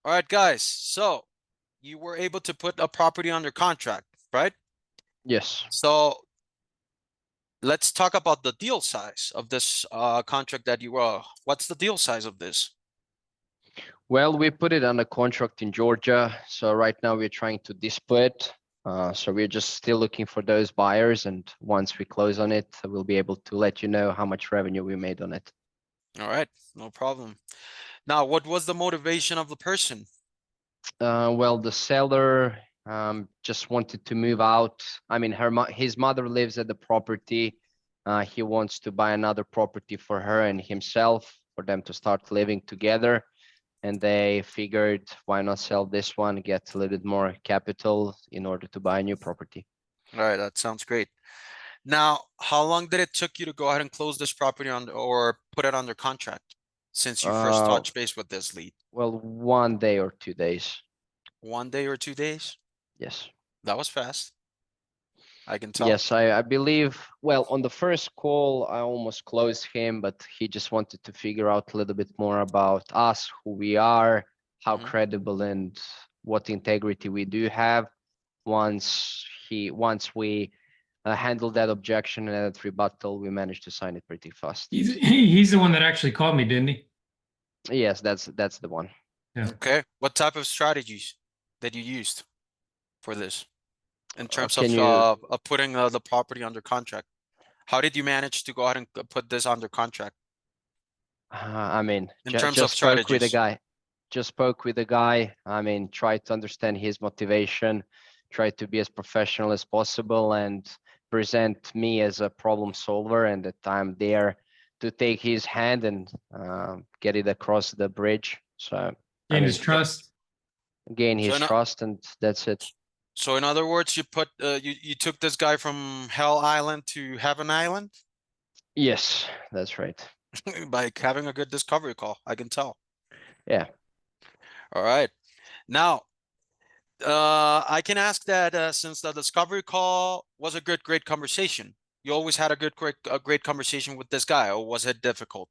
All right, guys. So you were able to put a property under contract, right? Yes. So let's talk about the deal size of this contract that you what's the deal size of this? Well, we put it under contract in Georgia. So right now we're trying to display it. So we're just still looking for those buyers. And once we close on it, we'll be able to let you know how much revenue we made on it. All right, no problem. Now, what was the motivation of the person? Well, the seller just wanted to move out. I mean, his mother lives at the property. He wants to buy another property for her and himself for them to start living together. And they figured, why not sell this one, get a little bit more capital in order to buy a new property. All right, that sounds great. Now, how long did it took you to go ahead and close this property on or put it under contract since you first Uh, touched base with this lead? well, 1 day or 2 days. 1 day or 2 days? Yes. That was fast. I can tell. Yes, I believe, well, on the first call, I almost closed him, but he just wanted to figure out a little bit more about us, who we are, how Mhm. credible and what integrity we do have. Once we handled that objection and that rebuttal, we managed to sign it pretty fast. He's the one that actually called me, didn't he? Yes, that's the one. Yeah. Okay. What type of strategies that you used for this in terms Can you of putting the property under contract? How did you manage to go ahead and put this under contract I mean, in terms of just spoke with the strategies? guy. Just spoke with the guy. I mean, try to understand his motivation, try to be as professional as possible, and present me as a problem solver, and that I'm there to take his hand and get it across the bridge. So, I Gained his mean, trust. gain So his trust, and that's it. so in other words, you put you took this guy from Hell Island to Heaven Island Yes, that's right. by having a good discovery call. I can tell. Yeah. All right. Now, I can ask that since the discovery call was a good, great conversation. You always had a great conversation with this guy, or was it difficult?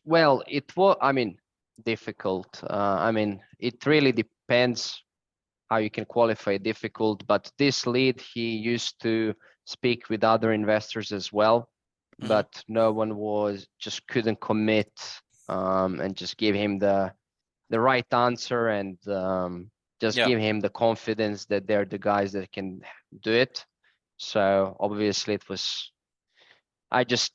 Well, it was, I mean, difficult. I mean, it really depends how you can qualify difficult, but this lead, he used to speak with other investors as well, Hmm. but no one just couldn't commit and just give him the right answer and just Yeah. give him the confidence that they're the guys that can do it. So obviously it was, I just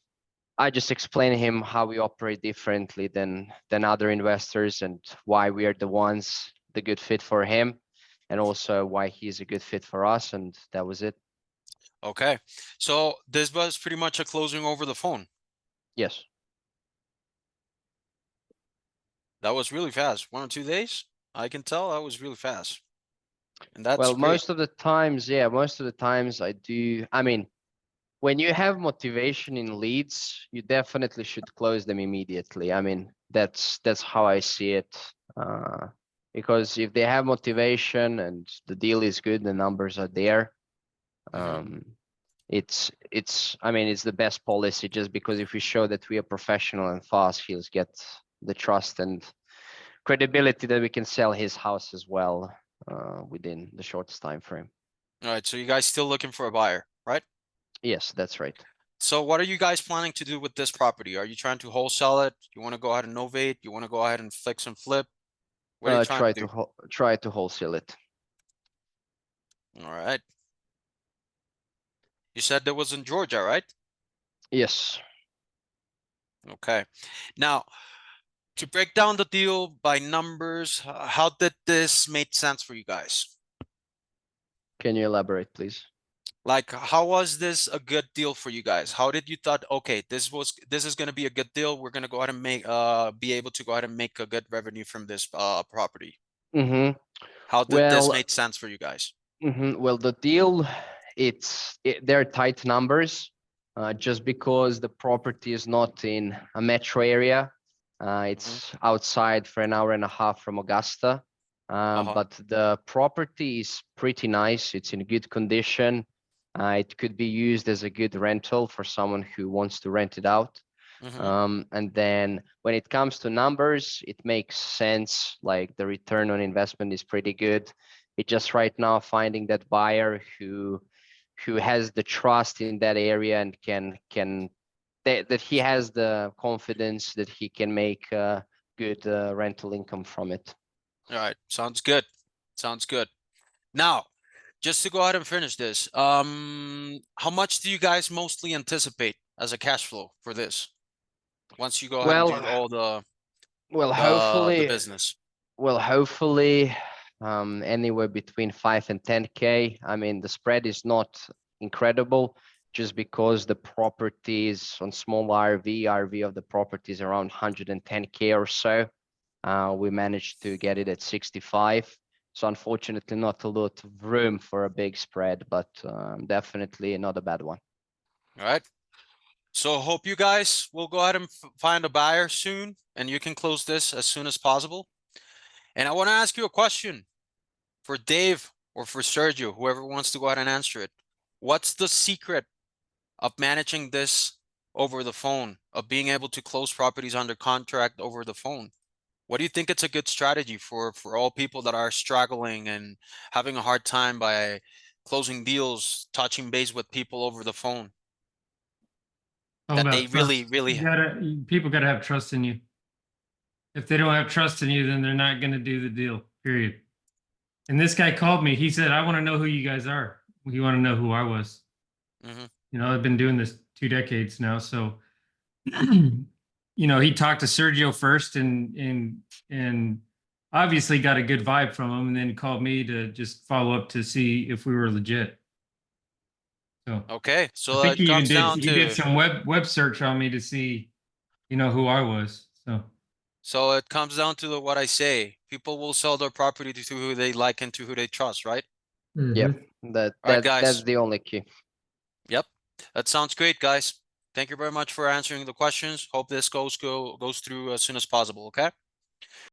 I just explained him how we operate differently than other investors and why we are the ones the good fit for him, and also why he's a good fit for us, and that was it. Okay. So this was pretty much a closing over the phone. Yes. That was really fast. 1 or 2 days. I can tell that was really fast. And that's Well, great. most of the times, yeah, most of the times I do. I mean, when you have motivation in leads, you definitely should close them immediately. I mean, that's how I see it. Because if they have motivation and the deal is good, the numbers are there. Hmm. Um, it's I mean, it's the best policy, just because if we show that we are professional and fast, he'll get the trust and credibility that we can sell his house as well within the shortest time frame. All right. So you guys still looking for a buyer, right? Yes, that's right. So what are you guys planning to do with this property? Are you trying to wholesale it? You want to go ahead and novate? You want to go ahead and fix and flip? What are you trying to do? Try to wholesale it. All right. You said that was in Georgia, right? Yes. Okay. Now, to break down the deal by numbers, how did this make sense for you guys? Can you elaborate, please? Like, how was this a good deal for you guys? How did you thought, okay, this is gonna be a good deal. We're gonna go ahead and be able to go ahead and make a good revenue from this property. Mm-hmm. How did this Well, make sense for you guys? well, the deal, they're tight numbers, just because the property is not in a metro area. Hmm. It's outside for an hour and a half from Augusta. Uh-huh. But the property is pretty nice. It's in good condition. It could be used as a good rental for someone who wants to rent it out. Mhm. And then when it comes to numbers, it makes sense. Like the return on investment is pretty good. It just right now finding that buyer who has the trust in that area and can that he has the confidence that he can make good rental income from it. All right, sounds good. Sounds good. Now, just to go ahead and finish this, how much do you guys mostly anticipate as a cash flow for this? Once you go ahead and do Well, all the well, the hopefully, business. well, hopefully, anywhere between 5 and 10K. I mean, the spread is not incredible just because the properties on small RV of the property is around 110K or so. We managed to get it at 65. So unfortunately, not a lot of room for a big spread, but definitely not a bad one. All right. So hope you guys will go ahead and find a buyer soon, and you can close this as soon as possible. And I want to ask you a question for Dave or for Sergio, whoever wants to go ahead and answer it. What's the secret of managing this over the phone, of being able to close properties under contract over the phone? What do you think it's a good strategy for all people that are struggling and having a hard time by closing deals, touching base with people over the phone All that they about really, trust. really People gotta have trust in you. If they don't have trust in you, then they're not gonna do the deal. Period. And this guy called me. He said, "I want to know who you guys are. You want to know who I was." Mhm. You know, I've been doing this 2 decades now, so you know, he talked to Sergio first, and obviously got a good vibe from him, and then called me to just follow up to see if we were legit. So Okay, I so think it comes down he did to some web search on me to see, you know, who I was. what I say. People will sell their property to who they like and to who they trust, right? Yep, Mhm. All right, that's guys. the only key. Yep, that sounds great, guys. Thank you very much for answering the questions. Hope this goes through as soon as possible. Okay.